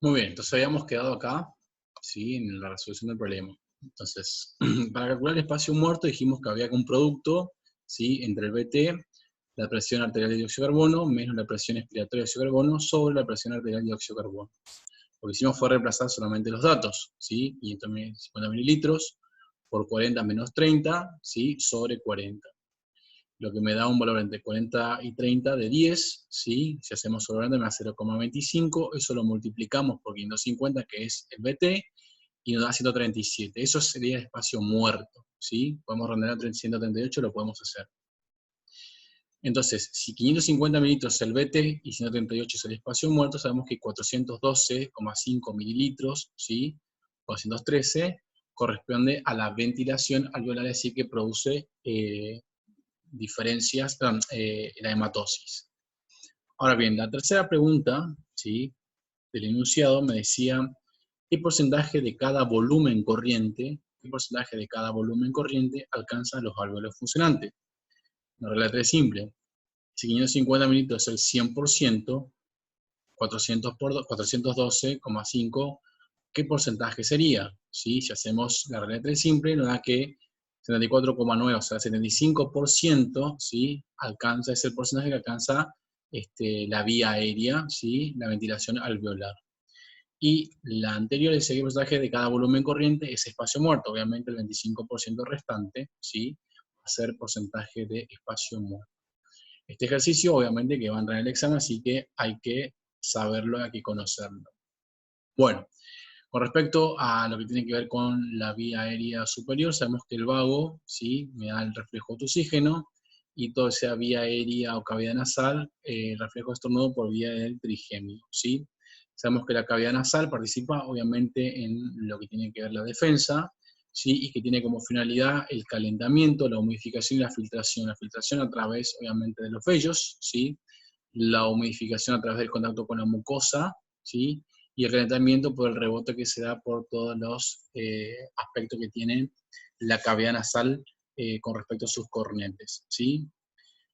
Muy bien, entonces habíamos quedado acá, ¿sí? En la resolución del problema. Entonces, para calcular el espacio muerto dijimos que había un producto, ¿sí? Entre el BT, la presión arterial de dióxido de carbono, menos la presión expiratoria de dióxido de carbono, sobre la presión arterial de dióxido de carbono. Lo que hicimos fue reemplazar solamente los datos, ¿sí? 550 mililitros por 40 menos 30, ¿sí? Sobre 40. Lo que me da un valor entre 40 y 30 de 10, ¿sí? Si hacemos sobre 40 me da 0,25, eso lo multiplicamos por 550, que es el BT, y nos da 137. Eso sería el espacio muerto, ¿sí? Podemos rondar entre 138, lo podemos hacer. Entonces, si 550 mililitros es el BT y 138 es el espacio muerto, sabemos que 412,5 mililitros, ¿sí? 413, corresponde a la ventilación alveolar, es decir, que produce diferencias, la hematosis. Ahora bien, la tercera pregunta, ¿sí? Del enunciado me decía, ¿qué porcentaje de cada volumen corriente, alcanza los alvéolos funcionantes? Una regla 3 simple. Si 550 mililitros es el 100%, 412,5, ¿qué porcentaje sería? ¿Sí? Si hacemos la regla 3 simple, nos da que 74,9, o sea, 75%, ¿sí? Alcanza, es el porcentaje que alcanza la vía aérea, ¿sí? La ventilación alveolar. Y la anterior es el porcentaje de cada volumen corriente, es espacio muerto, obviamente el 25% restante, ¿sí? Va a ser porcentaje de espacio muerto. Este ejercicio, obviamente, que va a entrar en el examen, así que hay que saberlo, hay que conocerlo. Bueno, con respecto a lo que tiene que ver con la vía aérea superior, sabemos que el vago, ¿sí? Me da el reflejo de oxígeno, y toda esa vía aérea o cavidad nasal, el reflejo de estornudo por vía del trigemio, ¿sí? Sabemos que la cavidad nasal participa, obviamente, en lo que tiene que ver la defensa, ¿sí? Y que tiene como finalidad el calentamiento, la humidificación y la filtración. La filtración a través, obviamente, de los vellos, ¿sí? La humidificación a través del contacto con la mucosa, ¿sí? Y el calentamiento por el rebote que se da por todos los aspectos que tiene la cavidad nasal con respecto a sus cornetes, ¿sí?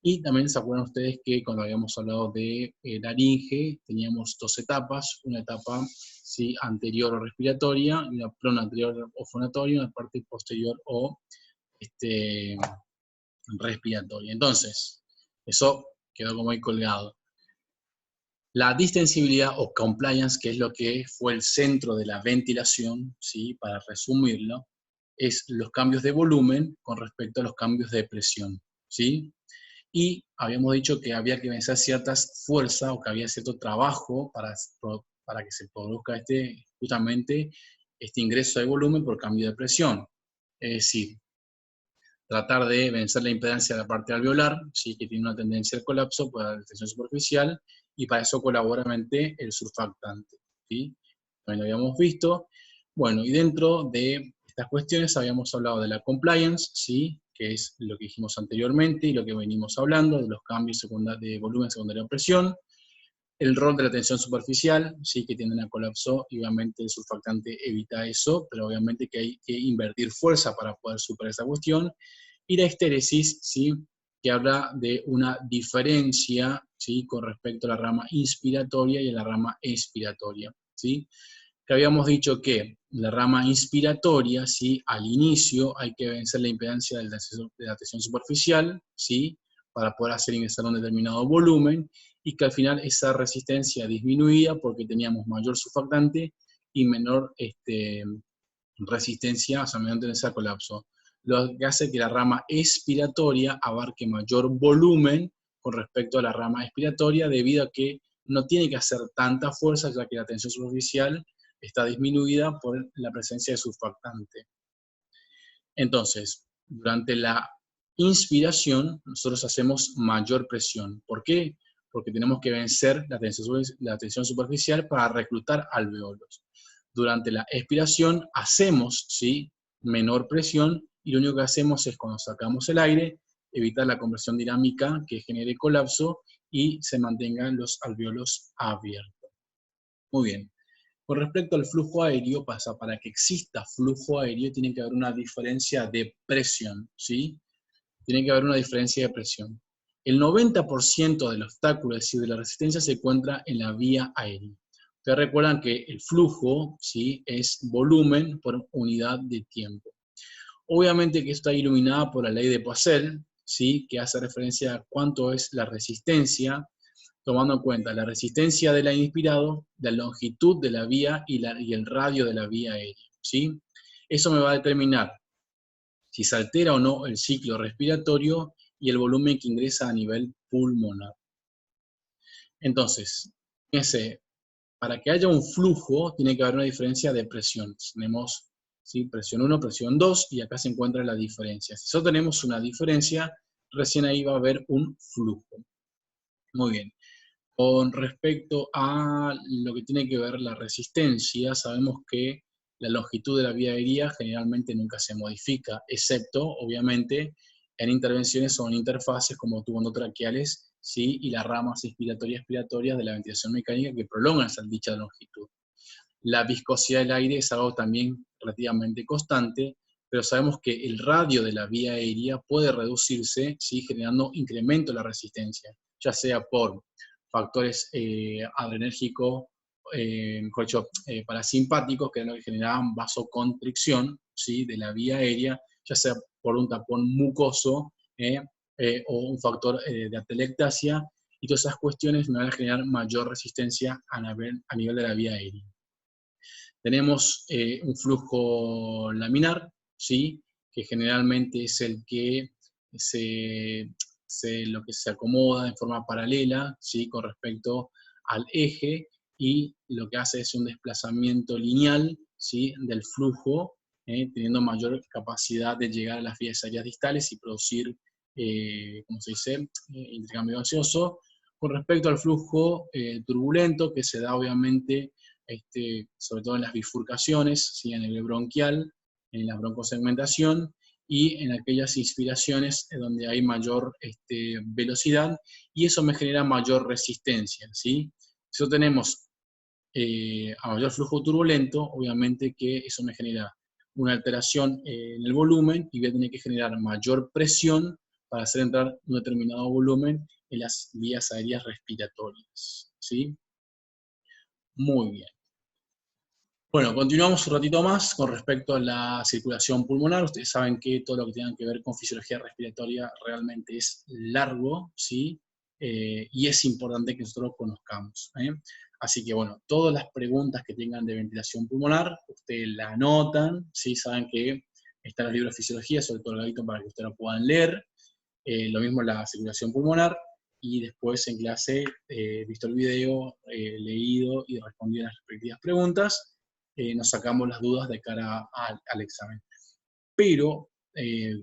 Y también se acuerdan ustedes que cuando habíamos hablado de laringe, teníamos dos etapas, una etapa, ¿sí? Anterior o respiratoria, y una proanterior o fonatoria, una parte posterior o respiratoria. Entonces, eso quedó como ahí colgado. La distensibilidad o compliance, que es lo que fue el centro de la ventilación, ¿sí? Para resumirlo, es los cambios de volumen con respecto a los cambios de presión, ¿sí? Y habíamos dicho que había que vencer ciertas fuerzas o que había cierto trabajo para que se produzca justamente este ingreso de volumen por cambio de presión. Es decir, tratar de vencer la impedancia de la parte alveolar, ¿sí? Que tiene una tendencia al colapso por la distensión superficial, y para eso colabora el surfactante, ¿sí? También lo habíamos visto. Bueno, y dentro de estas cuestiones habíamos hablado de la compliance, ¿sí? Que es lo que dijimos anteriormente y lo que venimos hablando, de los cambios de volumen secundario a presión, el rol de la tensión superficial, ¿sí? Que tienden a colapso, y obviamente el surfactante evita eso, pero obviamente que hay que invertir fuerza para poder superar esa cuestión, y la estéresis, ¿sí? Que habla de una diferencia, ¿sí? Con respecto a la rama inspiratoria y a la rama expiratoria, ¿sí? Que habíamos dicho que la rama inspiratoria, ¿sí? Al inicio hay que vencer la impedancia de la tensión superficial, ¿sí? Para poder hacer ingresar un determinado volumen, y que al final esa resistencia disminuía porque teníamos mayor surfactante y menor resistencia, o sea, menor tendencia a colapso. Lo que hace que la rama expiratoria abarque mayor volumen con respecto a la rama expiratoria, debido a que no tiene que hacer tanta fuerza, ya que la tensión superficial está disminuida por la presencia de surfactante. Entonces, durante la inspiración, nosotros hacemos mayor presión. ¿Por qué? Porque tenemos que vencer la tensión superficial para reclutar alveolos. Durante la expiración hacemos, ¿sí? Menor presión, y lo único que hacemos es, cuando sacamos el aire, evitar la conversión dinámica que genere colapso y se mantengan los alveolos abiertos. Muy bien. Con respecto al flujo aéreo, para que exista flujo aéreo tiene que haber una diferencia de presión, ¿sí? Tiene que haber una diferencia de presión. El 90% del obstáculo, es decir, de la resistencia, se encuentra en la vía aérea. Ustedes recuerdan que el flujo, ¿sí?, es volumen por unidad de tiempo. Obviamente que esto está iluminado por la ley de Poiseuille, ¿sí?, que hace referencia a cuánto es la resistencia, tomando en cuenta la resistencia del aire inspirado, la longitud de la vía y el radio de la vía aérea, ¿sí? Eso me va a determinar si se altera o no el ciclo respiratorio y el volumen que ingresa a nivel pulmonar. Entonces, fíjense, para que haya un flujo tiene que haber una diferencia de presiones. Tenemos, ¿sí?, presión 1, presión 2, y acá se encuentra la diferencia. Si solo tenemos una diferencia, recién ahí va a haber un flujo. Muy bien. Con respecto a lo que tiene que ver la resistencia, sabemos que la longitud de la vía aérea generalmente nunca se modifica, excepto, obviamente, en intervenciones o en interfaces como tubos endotraqueales, ¿sí?, y las ramas inspiratorias de la ventilación mecánica que prolongan esa dicha longitud. La viscosidad del aire es algo también relativamente constante, pero sabemos que el radio de la vía aérea puede reducirse, ¿sí?, generando incremento de la resistencia, ya sea por factores adrenérgicos, mejor dicho, parasimpáticos, que es lo que generaban vasoconstricción, ¿sí?, de la vía aérea, ya sea por un tapón mucoso o un factor de atelectasia, y todas esas cuestiones me van a generar mayor resistencia a nivel de la vía aérea. Tenemos un flujo laminar, ¿sí?, que generalmente es el que lo que se acomoda de forma paralela, ¿sí?, con respecto al eje, y lo que hace es un desplazamiento lineal, ¿sí?, del flujo, teniendo mayor capacidad de llegar a las vías aéreas distales y producir, ¿cómo se dice?, intercambio gaseoso. Con respecto al flujo turbulento, que se da obviamente sobre todo en las bifurcaciones, ¿sí?, en el bronquial, en la broncosegmentación, y en aquellas inspiraciones donde hay mayor velocidad, y eso me genera mayor resistencia, ¿sí? Si no tenemos a mayor flujo turbulento, obviamente que eso me genera una alteración en el volumen, y voy a tener que generar mayor presión para hacer entrar un determinado volumen en las vías aéreas respiratorias, ¿sí? Muy bien. Bueno, continuamos un ratito más con respecto a la circulación pulmonar. Ustedes saben que todo lo que tenga que ver con fisiología respiratoria realmente es largo, ¿sí? Y es importante que nosotros lo conozcamos, ¿eh? Así que bueno, todas las preguntas que tengan de ventilación pulmonar, ustedes la anotan, ¿sí? Saben que están los libros de fisiología, sobre todo el gabito, para que ustedes lo puedan leer. Lo mismo la circulación pulmonar, y después en clase, visto el video, leído y respondido a las respectivas preguntas, nos sacamos las dudas de cara al examen. Pero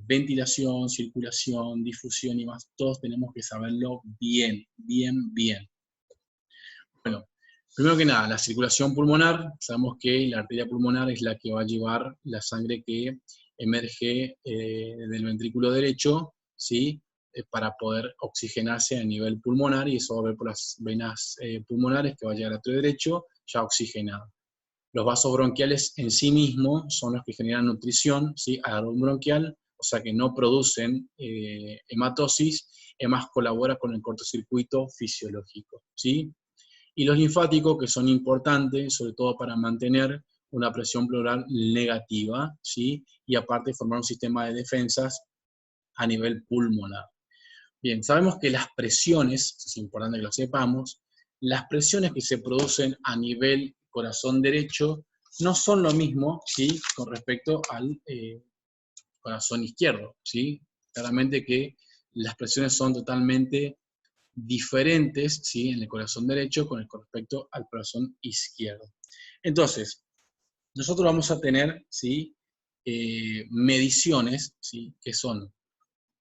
ventilación, circulación, difusión y más, todos tenemos que saberlo bien, bien, bien. Bueno, primero que nada, la circulación pulmonar, sabemos que la arteria pulmonar es la que va a llevar la sangre que emerge del ventrículo derecho, ¿sí?, para poder oxigenarse a nivel pulmonar, y eso va a ver por las venas pulmonares, que va a llegar al arterio derecho ya oxigenado. Los vasos bronquiales en sí mismos son los que generan nutrición, ¿sí?, al árbol bronquial, o sea que no producen hematosis, además colabora con el cortocircuito fisiológico, ¿sí? Y los linfáticos, que son importantes, sobre todo para mantener una presión pleural negativa, ¿sí?, y aparte formar un sistema de defensas a nivel pulmonar. Bien, sabemos que las presiones, es importante que lo sepamos, las presiones que se producen a nivel corazón derecho no son lo mismo, ¿sí?, con respecto al corazón izquierdo, ¿sí? Claramente que las presiones son totalmente diferentes, ¿sí?, en el corazón derecho con respecto al corazón izquierdo. Entonces, nosotros vamos a tener, ¿sí?, mediciones, ¿sí?, que son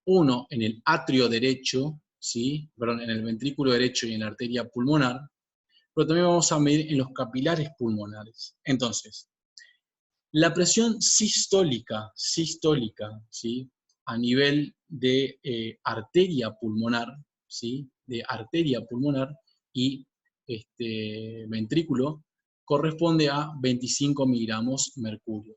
uno en el atrio derecho, ¿sí?, perdón, en el ventrículo derecho y en la arteria pulmonar, pero también vamos a medir en los capilares pulmonares. Entonces, la presión sistólica, ¿sí?, a nivel de arteria pulmonar, ¿sí?, de arteria pulmonar y ventrículo, corresponde a 25 miligramos mercurio,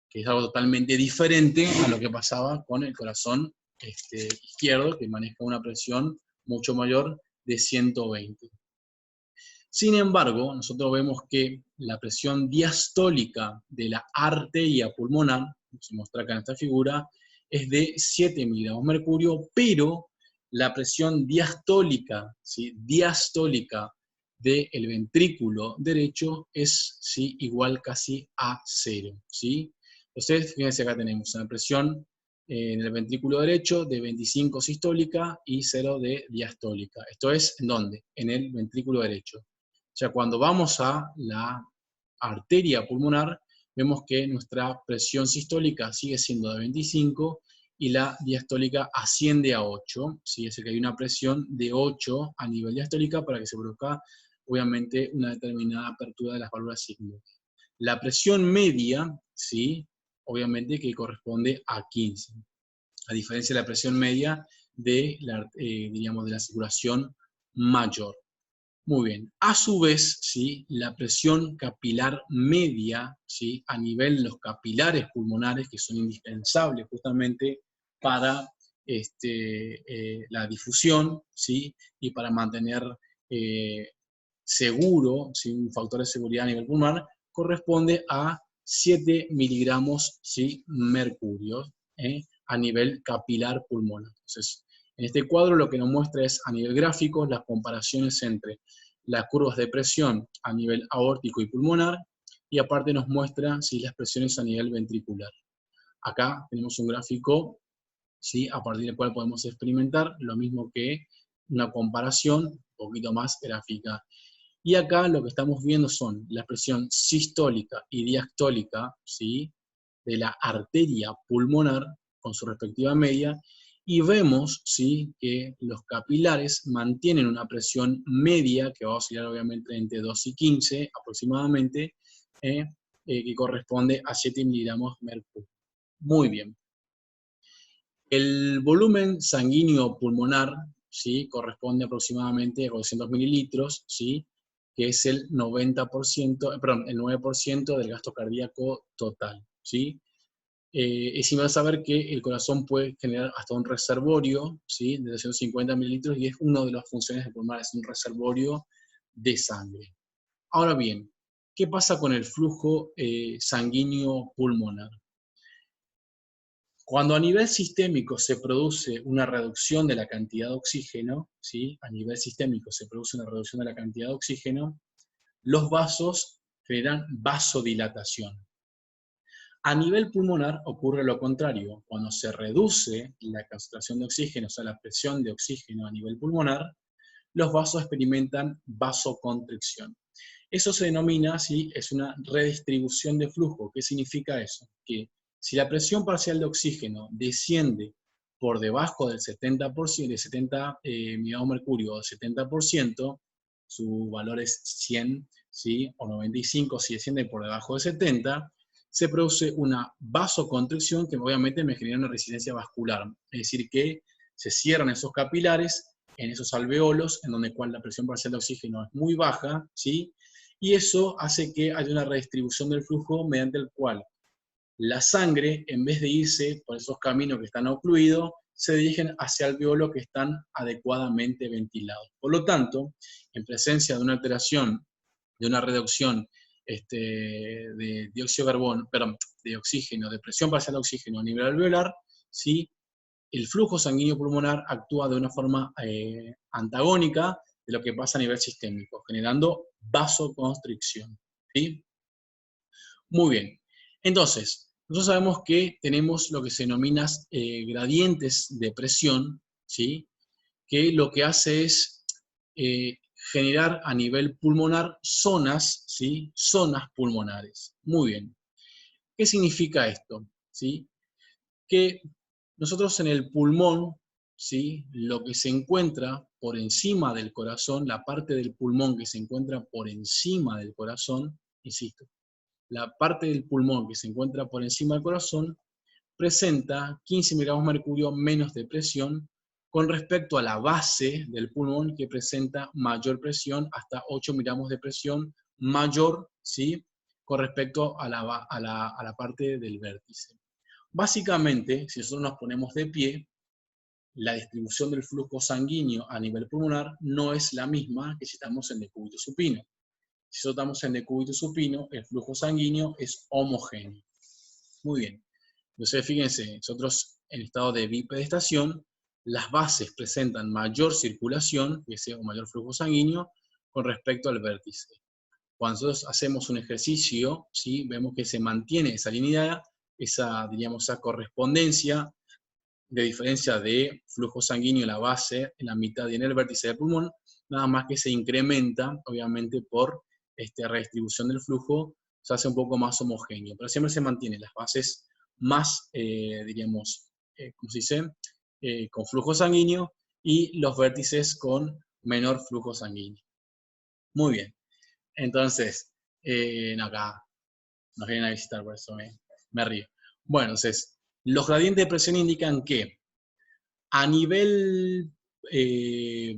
que es algo totalmente diferente a lo que pasaba con el corazón izquierdo, que maneja una presión mucho mayor de 120. Sin embargo, nosotros vemos que la presión diastólica de la arteria pulmonar, como se muestra acá en esta figura, es de 7 miligramos de mercurio, pero la presión diastólica, ¿sí?, diastólica del ventrículo derecho es, ¿sí?, igual casi a 0, ¿sí? Entonces, fíjense, acá tenemos una presión en el ventrículo derecho de 25 sistólica y 0 de diastólica. Esto es, ¿en dónde? En el ventrículo derecho. O sea, cuando vamos a la arteria pulmonar, vemos que nuestra presión sistólica sigue siendo de 25 y la diastólica asciende a 8, ¿sí? Es decir, que hay una presión de 8 a nivel diastólica para que se produzca, obviamente, una determinada apertura de las válvulas sigmoides. La presión media, ¿sí?, obviamente que corresponde a 15, a diferencia de la presión media de la, diríamos, de la circulación mayor. Muy bien. A su vez, ¿sí?, la presión capilar media, ¿sí?, a nivel de los capilares pulmonares, que son indispensables justamente para la difusión, ¿sí?, y para mantener seguro, ¿sí?, un factor de seguridad a nivel pulmonar, corresponde a 7 miligramos, ¿sí?, mercurio, a nivel capilar pulmonar. Entonces, en este cuadro lo que nos muestra es, a nivel gráfico, las comparaciones entre las curvas de presión a nivel aórtico y pulmonar, y aparte nos muestra, ¿sí?, las presiones a nivel ventricular. Acá tenemos un gráfico, ¿sí?, a partir del cual podemos experimentar lo mismo que una comparación un poquito más gráfica. Y acá lo que estamos viendo son la presión sistólica y diastólica, ¿sí?, de la arteria pulmonar con su respectiva media, y vemos, ¿sí?, que los capilares mantienen una presión media, que va a oscilar obviamente entre 2 y 15 aproximadamente, que corresponde a 7 miligramos de mercurio. Muy bien. El volumen sanguíneo pulmonar, ¿sí?, corresponde aproximadamente a 200 mililitros, ¿sí?, que es el 90%, perdón, el 9% del gasto cardíaco total, ¿sí? Es importante saber que el corazón puede generar hasta un reservorio, ¿sí?, de 250 mililitros, y es una de las funciones del pulmón, es un reservorio de sangre. Ahora bien, ¿qué pasa con el flujo sanguíneo pulmonar? Cuando a nivel sistémico se produce una reducción de la cantidad de oxígeno, ¿sí?, a nivel sistémico se produce una reducción de la cantidad de oxígeno, los vasos generan vasodilatación. A nivel pulmonar ocurre lo contrario. Cuando se reduce la concentración de oxígeno, o sea, la presión de oxígeno a nivel pulmonar, los vasos experimentan vasoconstricción. Eso se denomina, ¿sí?, es una redistribución de flujo. ¿Qué significa eso? Que si la presión parcial de oxígeno desciende por debajo del 70%, de 70 miligramos de mercurio o 70%, su valor es 100, ¿sí?, o 95, si desciende por debajo de 70, se produce una vasoconstricción que obviamente me genera una resistencia vascular. Es decir, que se cierran esos capilares en esos alveolos, en donde la presión parcial de oxígeno es muy baja, ¿sí?, y eso hace que haya una redistribución del flujo mediante el cual la sangre, en vez de irse por esos caminos que están ocluidos, se dirigen hacia alveolos que están adecuadamente ventilados. Por lo tanto, en presencia de una alteración, de una reducción de dióxido de carbono, perdón, de oxígeno, de presión parcial de oxígeno a nivel alveolar, ¿sí?, el flujo sanguíneo pulmonar actúa de una forma antagónica de lo que pasa a nivel sistémico, generando vasoconstricción, ¿sí? Muy bien. Entonces, nosotros sabemos que tenemos lo que se denomina gradientes de presión, ¿sí?, que lo que hace es generar a nivel pulmonar zonas, ¿sí?, zonas pulmonares. Muy bien. ¿Qué significa esto? ¿Sí? Que nosotros en el pulmón, ¿sí?, lo que se encuentra por encima del corazón, la parte del pulmón que se encuentra por encima del corazón, insisto, la parte del pulmón que se encuentra por encima del corazón presenta 15 miligramos de mercurio menos de presión con respecto a la base del pulmón, que presenta mayor presión, hasta 8 miligramos de presión mayor, ¿sí?, con respecto a la parte del vértice. Básicamente, si nosotros nos ponemos de pie, la distribución del flujo sanguíneo a nivel pulmonar no es la misma que si estamos en decúbito supino. Si nosotros estamos en decúbito supino, el flujo sanguíneo es homogéneo. Muy bien. Entonces, fíjense, nosotros en estado de bipedestación, las bases presentan mayor circulación, o mayor flujo sanguíneo, con respecto al vértice. Cuando nosotros hacemos un ejercicio, ¿sí? Vemos que se mantiene esa linealidad, esa correspondencia de diferencia de flujo sanguíneo en la base, en la mitad y en el vértice del pulmón, nada más que se incrementa, obviamente, por redistribución del flujo, se hace un poco más homogéneo, pero siempre se mantiene las bases más, ¿cómo se dice? Con flujo sanguíneo, y los vértices con menor flujo sanguíneo. Muy bien. Entonces, acá nos vienen a visitar, por eso me río. Bueno, entonces, los gradientes de presión indican que a nivel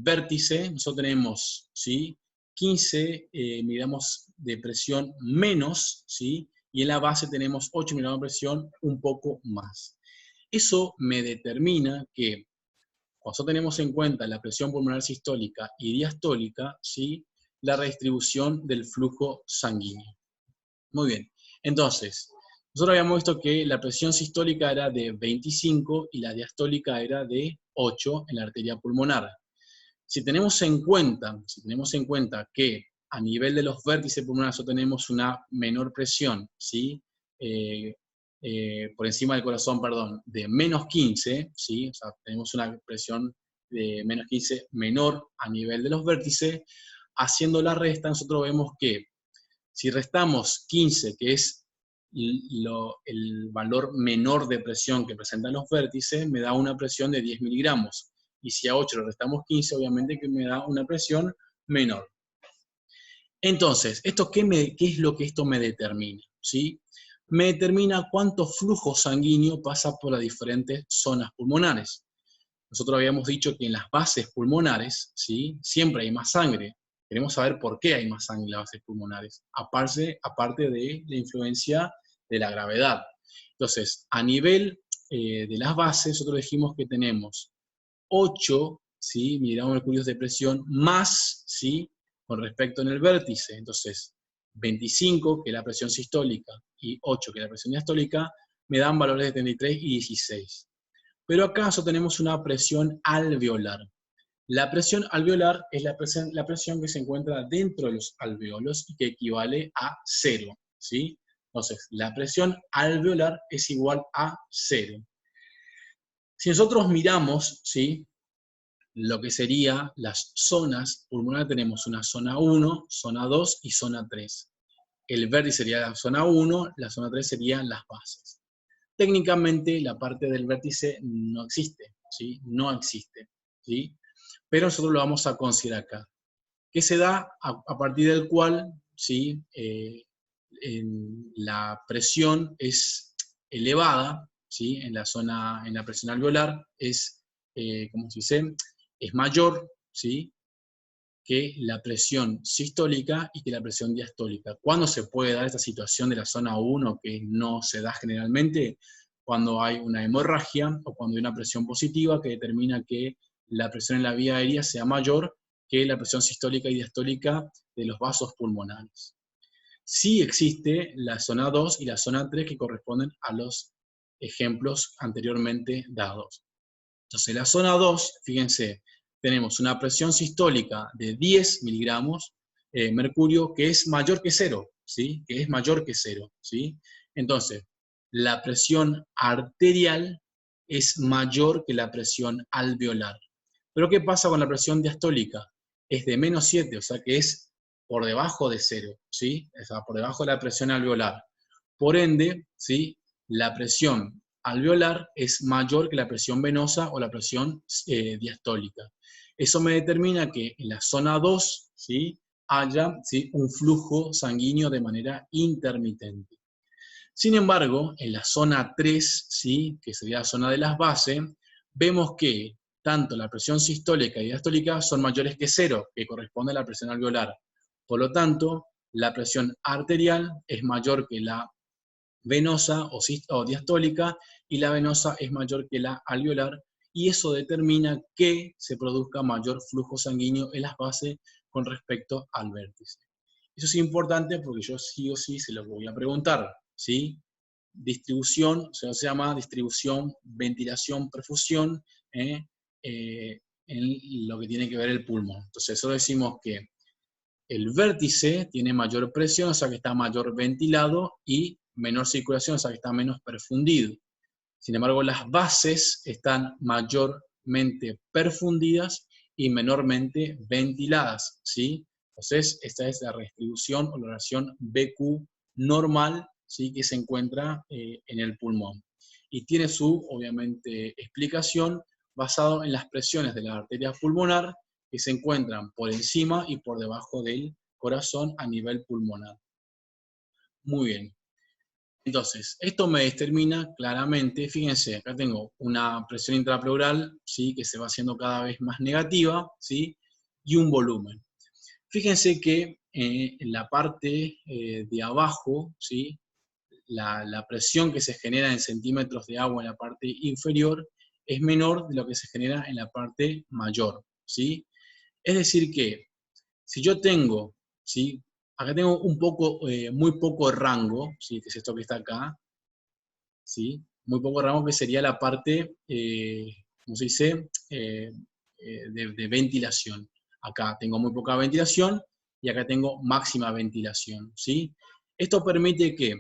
vértice, nosotros tenemos, ¿sí?, 15 miligramos de presión menos, ¿sí?, y en la base tenemos 8 miligramos de presión un poco más. Eso me determina que, cuando tenemos en cuenta la presión pulmonar sistólica y diastólica, ¿sí?, la redistribución del flujo sanguíneo. Muy bien, entonces, nosotros habíamos visto que la presión sistólica era de 25 y la diastólica era de 8 en la arteria pulmonar. Si tenemos en cuenta que a nivel de los vértices pulmonares nosotros tenemos una menor presión, ¿sí? Por encima del corazón, perdón, de menos 15, ¿sí? O sea, tenemos una presión de menos 15 menor a nivel de los vértices. Haciendo la resta, nosotros vemos que si restamos 15, que es el valor menor de presión que presentan los vértices, me da una presión de 10 miligramos. Y si a 8 le restamos 15, obviamente que me da una presión menor. Entonces, ¿qué es lo que esto me determina? ¿Sí? Me determina cuánto flujo sanguíneo pasa por las diferentes zonas pulmonares. Nosotros habíamos dicho que en las bases pulmonares, ¿sí?, siempre hay más sangre. Queremos saber por qué hay más sangre en las bases pulmonares, aparte de la influencia de la gravedad. Entonces, a nivel de las bases, nosotros dijimos que tenemos 8, ¿sí?, miligramos mercurios de presión más, ¿sí?, con respecto en el vértice. Entonces, 25, que es la presión sistólica, y 8, que es la presión diastólica, me dan valores de 33 y 16. Pero acaso tenemos una presión alveolar. La presión alveolar es la presión que se encuentra dentro de los alveolos y que equivale a 0, ¿sí? Entonces, la presión alveolar es igual a 0. Si nosotros miramos, ¿sí?, lo que serían las zonas pulmonares, tenemos una zona 1, zona 2 y zona 3. El vértice sería la zona 1, la zona 3 serían las bases. Técnicamente, la parte del vértice no existe, ¿sí? No existe, ¿sí? Pero nosotros lo vamos a considerar acá. Que se da a partir del cual, ¿sí?, la presión es elevada, ¿sí?, en la presión alveolar es, ¿cómo se dice?, es mayor, ¿sí?, que la presión sistólica y que la presión diastólica. ¿Cuándo se puede dar esta situación de la zona 1, que no se da generalmente? Cuando hay una hemorragia o cuando hay una presión positiva que determina que la presión en la vía aérea sea mayor que la presión sistólica y diastólica de los vasos pulmonares. Sí existe la zona 2 y la zona 3 que corresponden a los ejemplos anteriormente dados. Entonces, la zona 2, fíjense, tenemos una presión sistólica de 10 miligramos mercurio que es mayor que 0, ¿sí? Que es mayor que 0, ¿sí? Entonces, la presión arterial es mayor que la presión alveolar. Pero ¿qué pasa con la presión diastólica? Es de menos 7, o sea que es por debajo de 0, ¿sí? O sea, por debajo de la presión alveolar. Por ende, ¿sí?, la presión alveolar es mayor que la presión venosa o la presión diastólica. Eso me determina que en la zona 2, ¿sí?, haya, ¿sí?, un flujo sanguíneo de manera intermitente. Sin embargo, en la zona 3, ¿sí?, que sería la zona de las bases, vemos que tanto la presión sistólica y diastólica son mayores que 0, que corresponde a la presión alveolar. Por lo tanto, la presión arterial es mayor que la venosa o diastólica, y la venosa es mayor que la alveolar, y eso determina que se produzca mayor flujo sanguíneo en las bases con respecto al vértice. Eso es importante porque yo sí o sí se lo voy a preguntar, ¿sí? Distribución, se llama distribución, ventilación, perfusión, en lo que tiene que ver el pulmón. Entonces, eso decimos que el vértice tiene mayor presión, o sea que está mayor ventilado, y menor circulación, o sea que está menos perfundido. Sin embargo, las bases están mayormente perfundidas y menormente ventiladas, ¿sí? Entonces, esta es la redistribución o la relación BQ normal, ¿sí? Que se encuentra en el pulmón. Y tiene su, obviamente, explicación basado en las presiones de la arteria pulmonar que se encuentran por encima y por debajo del corazón a nivel pulmonar. Muy bien. Entonces, esto me determina claramente, fíjense, acá tengo una presión intrapleural, ¿sí? Que se va haciendo cada vez más negativa, ¿sí? Y un volumen. Fíjense que en la parte de abajo, ¿sí? La presión que se genera en centímetros de agua en la parte inferior es menor de lo que se genera en la parte mayor, ¿sí? Es decir que, si yo tengo, ¿sí? Acá tengo un poco, muy poco rango, ¿sí? Que es esto que está acá, ¿sí? Muy poco rango, que sería la parte, ¿cómo se dice? De ventilación. Acá tengo muy poca ventilación y acá tengo máxima ventilación, ¿sí? Esto permite que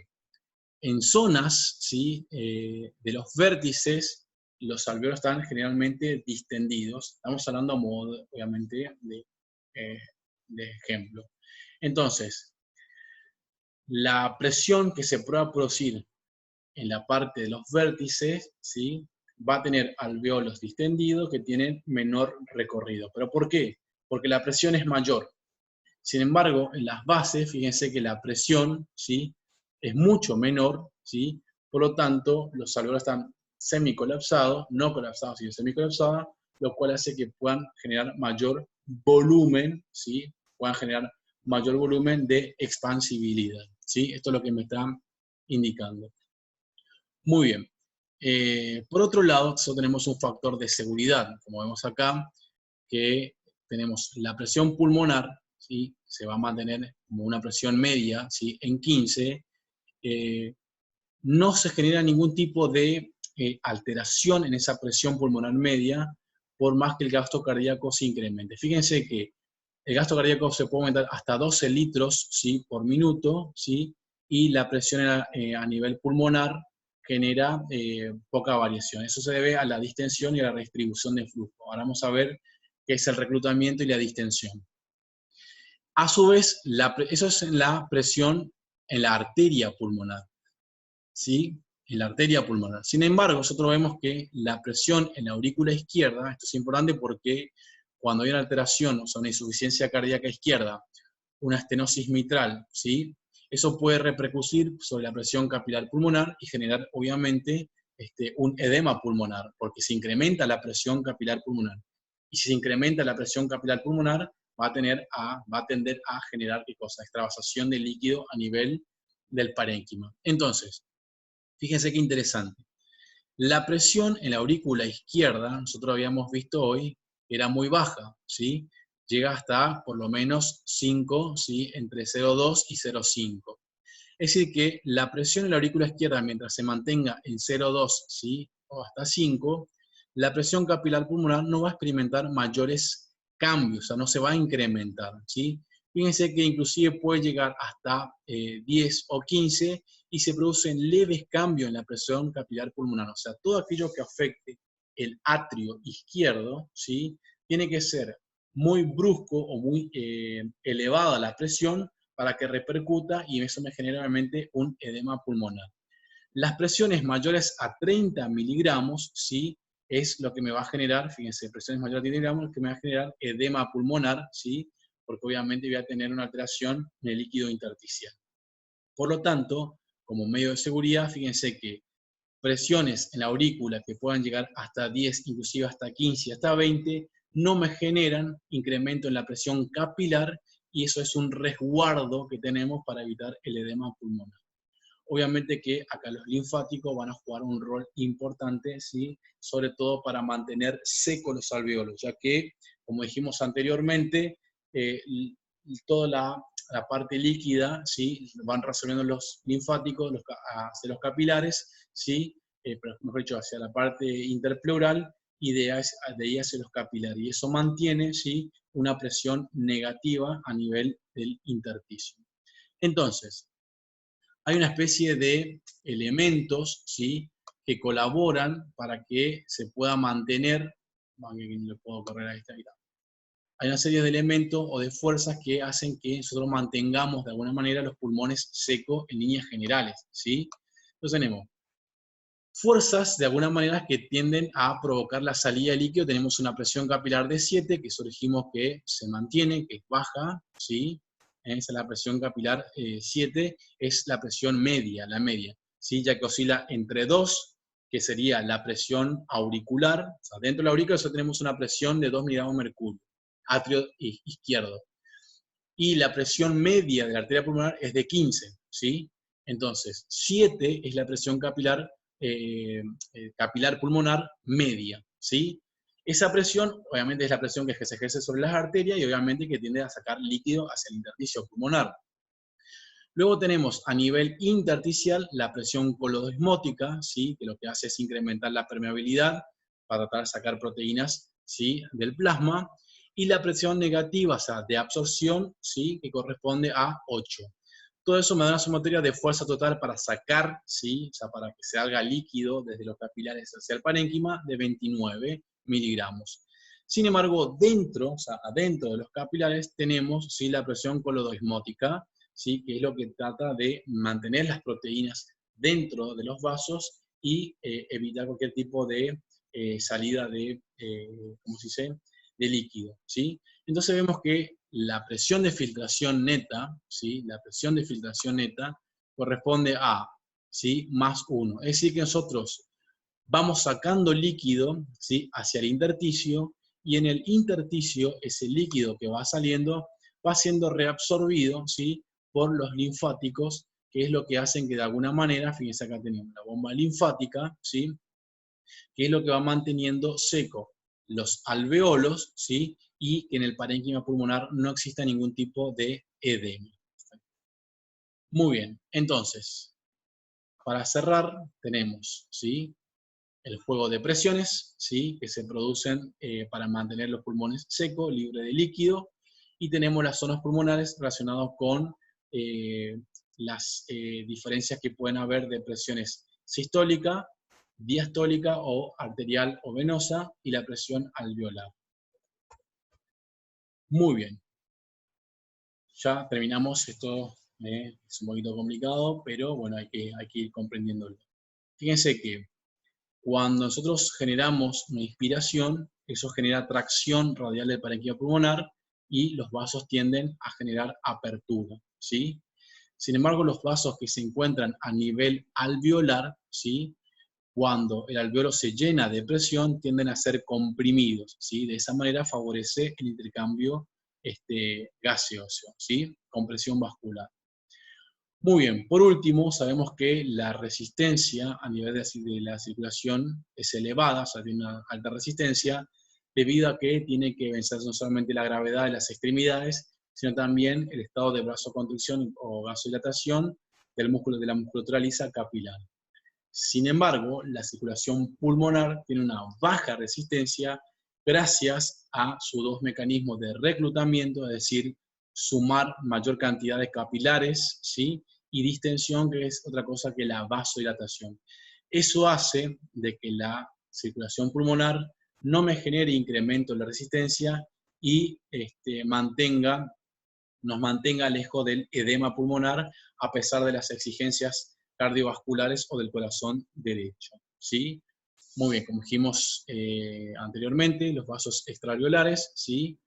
en zonas, ¿sí? De los vértices, los alveolos están generalmente distendidos. Estamos hablando a modo, obviamente, de ejemplo. Entonces, la presión que se pueda producir en la parte de los vértices, ¿sí? Va a tener alveolos distendidos que tienen menor recorrido. ¿Pero por qué? Porque la presión es mayor. Sin embargo, en las bases, fíjense que la presión, ¿sí? Es mucho menor, ¿sí? Por lo tanto, los alveolos están semicolapsados, no colapsados, sino semicolapsados, lo cual hace que puedan generar mayor volumen, ¿sí? Puedan generar mayor volumen de expansibilidad, ¿sí? Esto es lo que me están indicando. Muy bien. Por otro lado, nosotros tenemos un factor de seguridad, como vemos acá, que tenemos la presión pulmonar, ¿sí? Se va a mantener como una presión media, ¿sí? En 15. No se genera ningún tipo de alteración en esa presión pulmonar media, por más que el gasto cardíaco se incremente. Fíjense que el gasto cardíaco se puede aumentar hasta 12 litros, ¿sí? Por minuto, ¿sí? Y la presión a nivel pulmonar genera poca variación. Eso se debe a la distensión y a la redistribución de flujo. Ahora vamos a ver qué es el reclutamiento y la distensión. A su vez, eso es la presión en la arteria pulmonar, ¿sí? En la arteria pulmonar. Sin embargo, nosotros vemos que la presión en la aurícula izquierda, esto es importante porque cuando hay una alteración, o sea, una insuficiencia cardíaca izquierda, una estenosis mitral, ¿sí? Eso puede repercutir sobre la presión capilar pulmonar y generar, obviamente, un edema pulmonar, porque se incrementa la presión capilar pulmonar. Y si se incrementa la presión capilar pulmonar, va a tender a generar, ¿qué cosa? Extravasación de líquido a nivel del parénquima. Entonces, fíjense qué interesante. La presión en la aurícula izquierda, nosotros habíamos visto hoy, era muy baja, ¿sí? Llega hasta por lo menos 5, ¿sí? Entre 0,2 y 0,5. Es decir que la presión en la aurícula izquierda, mientras se mantenga en 0,2, ¿sí? O hasta 5, la presión capilar pulmonar no va a experimentar mayores cambios, o sea, no se va a incrementar, ¿sí? Fíjense que inclusive puede llegar hasta 10 o 15 y se producen leves cambios en la presión capilar pulmonar. O sea, todo aquello que afecte el atrio izquierdo, ¿sí? Tiene que ser muy brusco o muy elevada la presión para que repercuta y eso me genera realmente un edema pulmonar. Las presiones mayores a 30 miligramos, ¿sí? Es lo que me va a generar, fíjense, presiones mayores a 30 miligramos, que me va a generar edema pulmonar, ¿sí? Porque obviamente voy a tener una alteración en el líquido intersticial. Por lo tanto, como medio de seguridad, fíjense que presiones en la aurícula que puedan llegar hasta 10, inclusive hasta 15, hasta 20, no me generan incremento en la presión capilar y eso es un resguardo que tenemos para evitar el edema pulmonar. obviamente que acá los linfáticos van a jugar un rol importante, ¿sí? Sobre todo para mantener secos los alvéolos, ya que, como dijimos anteriormente, toda la parte líquida, ¿sí? Van resolviendo los linfáticos hacia los capilares, ¿sí? Pero mejor dicho, hacia la parte interpleural, y de ahí hacia los capilares. Y eso mantiene, ¿sí? Una presión negativa a nivel del intersticio. Entonces, hay una especie de elementos, ¿sí? Que colaboran para que se pueda mantener, lo puedo correr ahí, hay una serie de elementos o de fuerzas que hacen que nosotros mantengamos de alguna manera los pulmones secos en líneas generales, ¿sí? Entonces tenemos fuerzas de alguna manera que tienden a provocar la salida de líquido. Tenemos una presión capilar de 7, que eso dijimos que se mantiene, que es baja, ¿sí? Esa es la presión capilar 7, es la presión media, la media, ¿sí? Ya que oscila entre 2, que sería la presión auricular. O sea, dentro de la aurícula solo tenemos una presión de 2 miligramos de mercurio, atrio izquierdo. Y la presión media de la arteria pulmonar es de 15, ¿sí? Entonces, 7 es la presión capilar, capilar pulmonar media, ¿sí? Esa presión, obviamente, es la presión que se ejerce sobre las arterias y obviamente que tiende a sacar líquido hacia el intersticio pulmonar. Luego tenemos a nivel intersticial la presión colodesmótica, ¿sí? Que lo que hace es incrementar la permeabilidad para tratar de sacar proteínas, ¿sí? Del plasma. Y la presión negativa, o sea, de absorción, ¿sí? Que corresponde a 8. Todo eso me da una sumatoria de fuerza total para sacar, ¿sí? O sea, para que se haga líquido desde los capilares hacia el parénquima, de 29 miligramos. Sin embargo, dentro, o sea, adentro de los capilares tenemos, ¿sí? La presión colodesmótica, ¿sí? Que es lo que trata de mantener las proteínas dentro de los vasos y evitar cualquier tipo de salida de, ¿cómo se dice?, de líquido, ¿sí? Entonces vemos que la presión de filtración neta, ¿sí? La presión de filtración neta corresponde a, ¿sí? Más 1. Es decir, que nosotros vamos sacando líquido, ¿sí? Hacia el intersticio, y en el intersticio ese líquido que va saliendo va siendo reabsorbido, ¿sí? Por los linfáticos, que es lo que hacen que de alguna manera, fíjense acá tenemos la bomba linfática, ¿sí? Que es lo que va manteniendo seco los alveolos, ¿sí? Y que en el parénquima pulmonar no exista ningún tipo de edema. Muy bien, entonces, para cerrar tenemos, ¿sí? El juego de presiones, ¿sí? Que se producen para mantener los pulmones secos, libres de líquido, y tenemos las zonas pulmonares relacionadas con las diferencias que pueden haber de presiones sistólica, diastólica o arterial o venosa, y la presión alveolar. Muy bien. Ya terminamos, esto es un poquito complicado, pero bueno, hay que ir comprendiéndolo. Fíjense que cuando nosotros generamos una inspiración, eso genera tracción radial del parénquima pulmonar y los vasos tienden a generar apertura, ¿sí? Sin embargo, los vasos que se encuentran a nivel alveolar, ¿sí? Cuando el alveolo se llena de presión, tienden a ser comprimidos, ¿sí? De esa manera favorece el intercambio gaseoso, ¿sí? Compresión vascular. Muy bien, por último, sabemos que la resistencia a nivel de la circulación es elevada, o sea, tiene una alta resistencia, debido a que tiene que vencer no solamente la gravedad de las extremidades, sino también el estado de vasoconstricción o vasodilatación del músculo, de la musculatura lisa capilar. Sin embargo, la circulación pulmonar tiene una baja resistencia gracias a sus dos mecanismos de reclutamiento, es decir, sumar mayor cantidad de capilares, ¿sí? Y distensión, que es otra cosa que la vasodilatación. Eso hace de que la circulación pulmonar no me genere incremento en la resistencia y nos mantenga lejos del edema pulmonar a pesar de las exigencias cardiovasculares o del corazón derecho, ¿sí? Muy bien, como dijimos anteriormente, los vasos extraalveolares, ¿sí?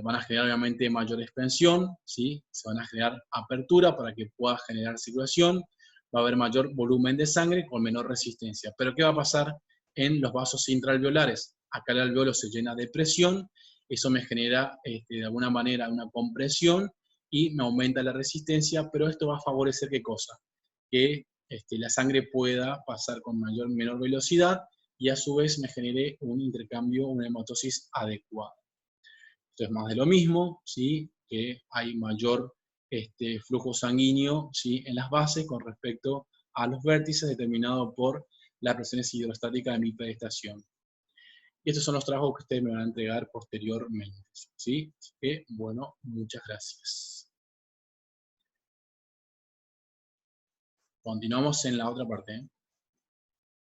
Van a generar obviamente mayor expansión, ¿sí? Se van a generar apertura para que pueda generar circulación, va a haber mayor volumen de sangre con menor resistencia. Pero ¿qué va a pasar en los vasos intraalveolares? Acá el alveolo se llena de presión, eso me genera de alguna manera una compresión y me aumenta la resistencia, pero esto va a favorecer ¿qué cosa? que la sangre pueda pasar con menor velocidad y a su vez me genere un intercambio, una hematosis adecuada. Esto es más de lo mismo, ¿sí? Que hay mayor flujo sanguíneo, ¿sí? En las bases con respecto a los vértices determinado por la presión hidrostática de mi pedestación. Y estos son los trabajos que ustedes me van a entregar posteriormente, ¿sí? Así que, bueno, muchas gracias. Continuamos en la otra parte, ¿eh?